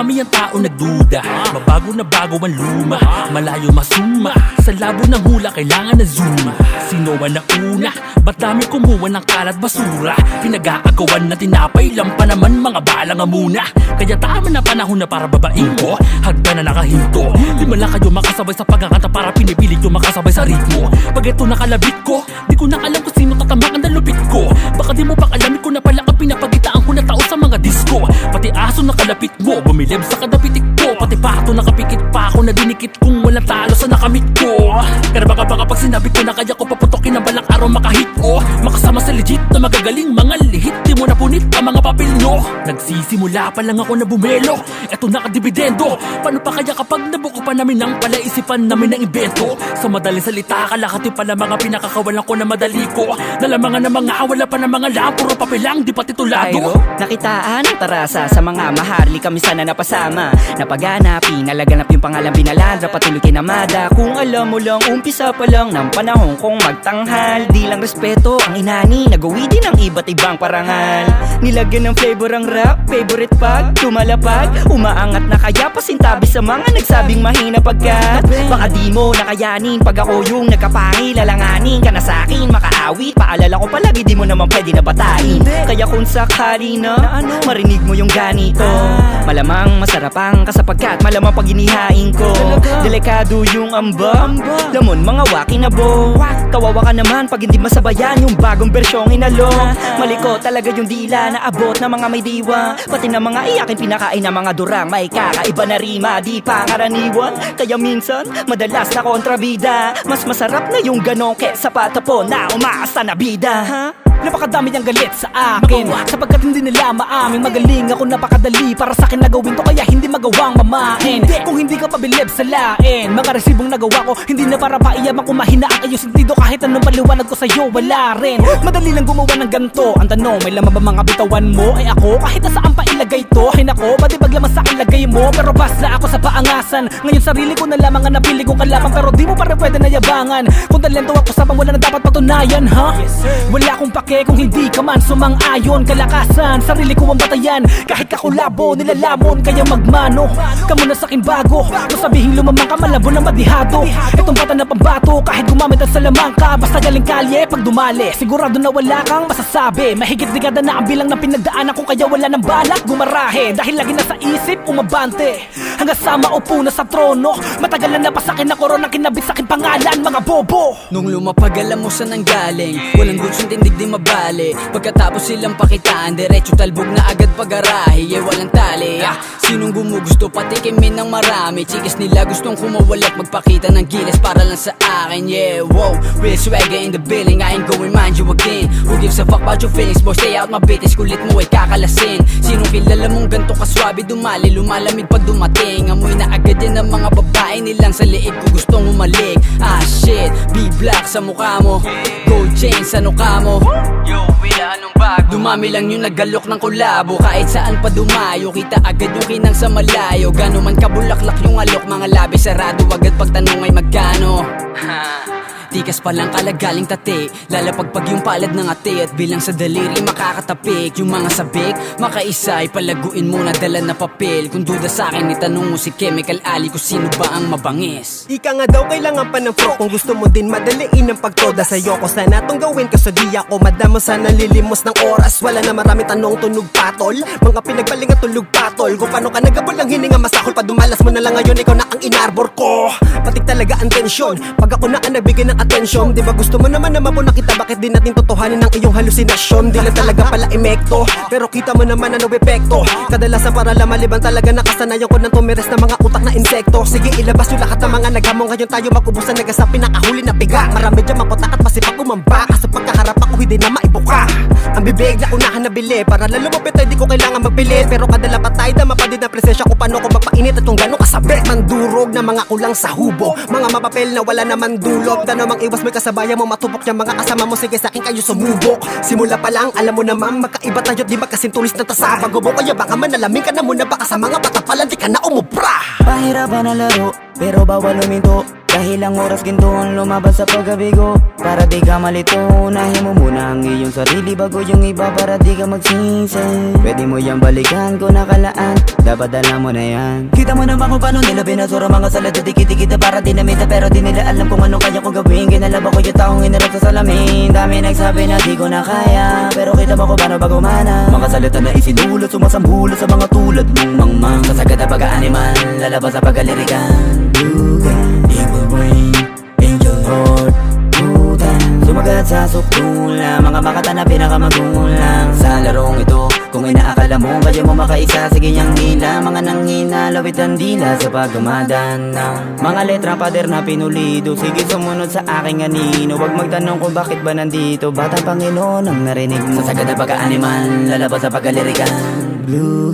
Marami ang tao nagduda, mabago na bago ang luma, malayo masuma, sa labo ng hula kailangan na zoom. Sino man nauna, ba't dami kumuha ng kalat basura? Pinag-aagawan na tinapay lang pa naman, mga bala nga muna. Kaya tama na panahon na para babain ko, hagda na nakahinto. Di man lang kayo makasabay sa pagkakanta para pinipilit yung makasabay sa ritmo. Pag ito nakalabit ko, di ko na alam kung sino tatamaan ang lupit ko. Baka di mo pa alamin ko na pala ang pinapagitaan ko na tao sa mga disco. Pati aso nakalapit mo, bumilib sa kadapitik ko. Pati pato nakapikit pa ako na dinikit kung walang talo sa nakamit ko. Kaya baka pag sinabi ko na kaya ko paputokin ang balang araw makahit o makasama sa legit na magagaling mga lihit. Di mo na punit ang mga papel nyo. Nagsisimula pa lang ako na bumelo, eto nakadibidendo. Paano pa kaya kapag nabuko pa namin ang palaisipan namin ng invento? Sa madaling salita, kalahati pala mga pinakakawalan ko na madali ko. Nalamangan na mga wala pa na mga lang, puro papel lang, di pa titulado. Nakitaan ang tarasa sa mga maharli kami sana napasama. Napagana, pinalaganap yung pangalan binaladra, patuloy kinamada. Kung alam mo lang, umpisa pa lang ng panahon kong magtanghal. Di lang respeto ang inani, nagawi din ang iba't ibang parangal. Nilagyan ng flavor ang rap, favorite pag tumalapag, umaangat na kaya pasintabi sa mga nagsabing mahina pagkat baka di mo nakayanin pag ako yung nagkapangi. Lalanganin ka na sa'kin, makaawit, paalala ko palagi di mo naman pwede na batain. Kaya kung sakali na marinig mo yung ganito, malamang masarapang kasapagkat malamang pag inihain ko. Delikado yung amba, lamon mga wakinabo. Kawawa ka naman pag hindi masabayan yung bagong bersyong inalok. Maliko talaga yung dila na abot na mga may diwa, pati na mga iyakin pinakain na mga durang may kakaiba na rima, di pangaraniwan. Kaya minsan, madalas na kontrabida, mas masarap na yung ganong kesa patapon na umaasa na bida. Napakadami niyang galit sa akin sapagkat hindi nila maaming magaling ako, napakadali para sa akin na gawin to, kaya hindi magawang mamain. Kung hindi ka pabilib sa lain, mga resibong nagawa ko hindi na para paiyaman kung mahina ang iyong sentido. Kahit anong paliwanag ko sa'yo, wala rin. Madali lang gumawa ng ganto. Ang tanong, may laman ba mga bitawan mo? Ay ako, kahit nasaan pa ilagay to, ay nako, badibag laman sa akin lagay mo. Pero basta ako sa paangasan, ngayon sarili ko na lamang ang napili kong kalaban. Pero di mo pa rin pwede na yabangan. Kung talento ako sabang wala na dapat patunayan, ha? Wala akong kung hindi ka man sumang-ayon. Kalakasan, sarili ko ang batayan. Kahit kakulabo, nilalamon, kaya magmano ka muna sa'kin bago mo sabihin lumamang ka, malabo na madihado. Itong bata na pambato, kahit gumamit ang salamang ka, basta galing kalye pag dumali, sigurado na wala kang masasabi. Mahigit dekada na ang bilang ng pinagdaanan ko, kaya wala nang balak gumarahe. Dahil lagi na sa isip, umabante hanggang sa maupo na sa trono. Matagal na napasakin na koronang kinabit sa'kin pangalan, mga bobo. Nung lumapag alam mo saan nanggaling, walang gutsong tindig di mabali. Pagkatapos silang pakitaan, diretso talbog na agad pag-arahe. Walang tali, sinong gumugusto patikimin ng marami. Chikis nila gustong kumawalat, magpakita ng gilas para lang sa akin. Yeah, wow, real swagger in the building, I ain't going mind you again. Who gives a fuck about your feelings, boy, stay out my bitis. Kulit mo ay kakalasin. Sinong kilala mong ganto kaswabe dumali, lumalamig pag dumating. Amoy na agad yan ng mga babae nilang sa liig ko gustong umalik. Shit, B-block sa mukha mo, gold chain sa nukha mo. Yo, wala anong bago, dumami lang yung naggalok ng kolabo. Kahit saan pa dumayo, kita agad yung kinang sa malayo. Gano man kabulaklak yung alok, mga labi sarado agad pagtanong ay magkano. Tikas palang kalagaling tate, lalapagpag yung palad ng ate. At bilang sa daliri makakatapik yung mga sabik, makaisay palaguin mo na dala na papel. Kung duda sa akin itanong mo si Chemical Ali kung sino ba ang mabangis. Ika nga daw kailangan pa ng pro, kung gusto mo din madaliin ang pagtoda sa'yo ko sana tong gawin, kaso di ako madamo sa nalilimos ng oras. Wala na marami tanong, tunog patol, mga pinagbaling at tulog patol. Kung paano ka nagabol ang hininga masakol, pa dumalas mo na lang ngayon, ikaw na ang inarbor ko. Patik talaga ang tensyon, pag ako na ang nagbigay ng atensyon. Di ba gusto mo naman na mapuna kita, bakit di natin totohanin ang iyong halusinasyon? Di lang talaga pala emekto, pero kita mo naman ano epekto. Kadalasan para lang maliban talaga nakasanayan ko ng tumiris na mga utak na insekto. Sige ilabas yung lahat ng mga naghamong, ngayon tayo mag-ubusan nagasap pinakahuli na biga. Marami dyan makotak at masipag umamba, kaso pagkaharap ako hindi na maibuka. Ang bibig na unahan na bili, para lalo mapit ay di ko kailangan magpilit. Pero kadala patay na mapadid na presensya ko, paano ko magpainit at kung gano'ng kasabit. Mandurog na mga kulang sa hubo, mga mapapel na wala naman dulot. Da namang iwas may kasabayan mo, matupok yung mga kasama mo. Sige sa'kin kayo sumubok, simula pa lang alam mo naman magkaiba tayo, di magkasintulis ng tasa. Bago mo kaya baka manalamin ka na muna, baka sa mga bata pala di ka na umubra. Pahirapan na laro, pero bawal luminto. Dahil ang oras gintoon lumabas sa paggabigo. Para di ka malito, unahin mo muna ang iyong sarili bago yung iba para di ka magsisi. Pwede mo yung balikan kung nakalaan, dapat alam mo na yan. Kita mo naman kung paano nila binasura mga salada. Dikit-dikit para dinamita pero di nila alam kung ano kaya kong gawin. Kinalaba ko yung taong inarap sa salamin. Dami nagsabi na di ko na kaya, pero kita mo kung paano ba gumana. Mga salita na isinulot, sumasambulo sa mga tulad mong mangmang. Sasagad na pag-aanimal, lalabas sa pagkalirikan. Evil brain, angel heart, butan. Sumagat sa suktula, mga makata na pinakamagulang. Sa larong ito, kung inaakala mo kaya mo makaisa, sige niyang hila. Mga nanghina, lawit ang dila sa pagkamadana. Mga letra pader na pinulido, sige sumunod sa aking anino. Huwag magtanong kung bakit ba nandito, batang Panginoon ang narinig mo. Sasagad na pagka-animal, lalabas sa pagkalirikan. Blue